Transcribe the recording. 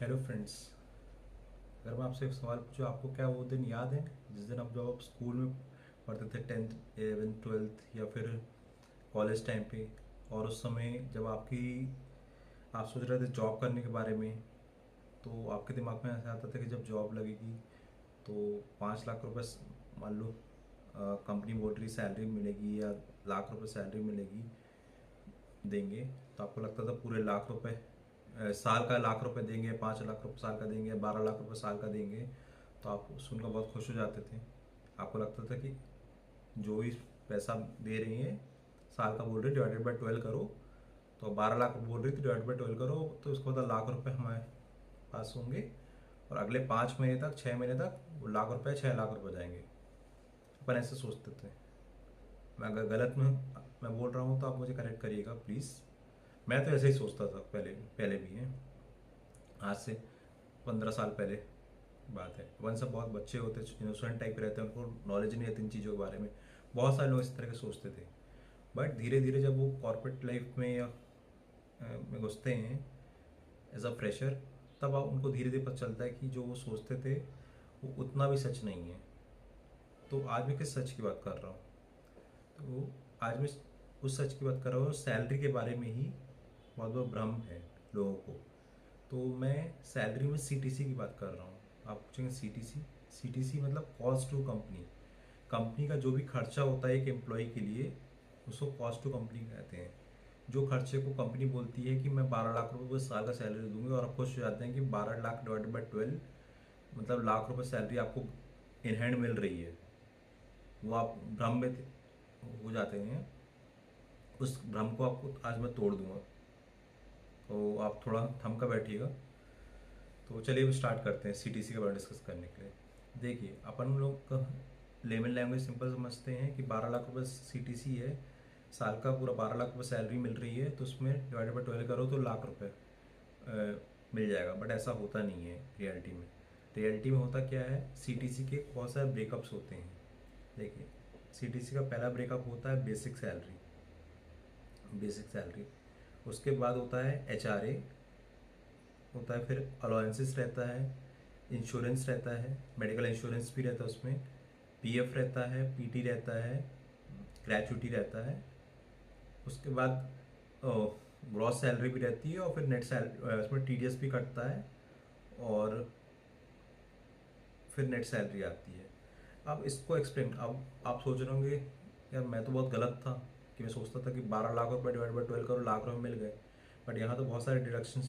Hello friends. अगर मैं आपसे एक सवाल पूछूं, आपको क्या वो दिन याद है जिस दिन आप जब आप स्कूल में पढ़ते थे, 10th 11th 12th या फिर कॉलेज टाइम पे, और उस समय जब आप सोच रहे थे जॉब करने के बारे में, तो आपके दिमाग में ऐसा आता था कि जब जॉब लगेगी तो 5 लाख रुपए मान लो कंपनी बोल रही सैलरी मिलेगी या लाख रुपए सैलरी मिलेगी, देंगे। तो आपको लगता था पूरे लाख रुपए साल का लाख रुपए देंगे, 5 लाख रुपए साल का देंगे, 12 लाख रुपए साल का देंगे। तो आप सुनकर बहुत खुश हो जाते थे। आपको लगता था कि जो भी पैसा दे रही है, साल का बोल रही डिवाइडेड बाई 12 करो, तो 12 लाख बोल रही थी डिवाइड बाई 12 करो, तो उसके बाद लाख रुपए हमारे पास होंगे। और अगले 5 महीने तक, 6 महीने तक वो लाख रुपए, 6 लाख रुपए जाएंगे। अपन ऐसे सोचते थे। मैं अगर गलत में मैं बोल रहा हूँ तो आप मुझे करेक्ट करिएगा प्लीज़। मैं तो ऐसे ही सोचता था, पहले पहले भी है। आज से 15 साल पहले बात है। अपन सब बहुत बच्चे होते, इनोसेंट टाइप रहते हैं, उनको नॉलेज नहीं रहती इन चीज़ों के बारे में। बहुत सारे लोग इस तरह के सोचते थे। बट धीरे धीरे जब वो कॉर्पोरेट लाइफ में या में घुसते हैं एज अ फ्रेशर, तब आप उनको धीरे धीरे पता चलता है कि जो वो सोचते थे वो उतना भी सच नहीं है। तो आज मैं किस सच की बात कर रहा हूँ? तो आज मैं उस सच की बात कर रहा हूँ, सैलरी के बारे में ही। बहुत बड़ा भ्रम है लोगों को। तो मैं सैलरी में सीटीसी की बात कर रहा हूँ। आप पूछेंगे सीटीसी। सीटीसी मतलब कॉस्ट टू कंपनी। कंपनी का जो भी खर्चा होता है एक एम्प्लॉय के लिए, उसको कॉस्ट टू कंपनी कहते हैं। जो खर्चे को कंपनी बोलती है कि मैं 12 लाख रुपए साल का सैलरी दूंगी, और आप खुश हो जाते हैं कि 12 लाख डिवाइडेड बाई 12 मतलब लाख रुपए सैलरी आपको इन हैंड मिल रही है। वो आप भ्रम में हो जाते हैं। उस भ्रम को आपको आज मैं तोड़ दूंगा। तो आप थोड़ा थम कर बैठिएगा। तो चलिए अब स्टार्ट करते हैं सीटीसी के बारे में डिस्कस करने के लिए। देखिए, अपन लोग लेमन लैंग्वेज सिंपल समझते हैं कि 12 लाख रुपए सीटीसी है। साल का पूरा 12 लाख रुपए सैलरी मिल रही है, तो उसमें डिवाइडेड बाई 12 करो तो लाख रुपए मिल जाएगा। बट ऐसा होता नहीं है रियलिटी में। रियलिटी में होता क्या है, सीटीसी के बहुत सारे ब्रेकअप्स होते हैं। देखिए, सीटीसी का पहला ब्रेकअप होता है बेसिक सैलरी। बेसिक सैलरी, उसके बाद होता है एचआरए, होता है फिर अलाउंसेस रहता है, इंश्योरेंस रहता है, मेडिकल इंश्योरेंस भी रहता है उसमें, पीएफ रहता है, पीटी रहता है, ग्रेचुटी रहता है। उसके बाद ग्रॉस सैलरी भी रहती है, और फिर नेट सैलरी, उसमें टीडीएस भी कटता है, और फिर नेट सैलरी आती है। अब इसको एक्सप्लेन, अब आप सोच रहे होंगे यार मैं तो बहुत गलत था कि मैं सोचता था कि 12 लाख रुपए डिवाइड बाई 12 करो, लाख रुपए मिल गए। बट यहाँ तो बहुत सारे डिडक्शंस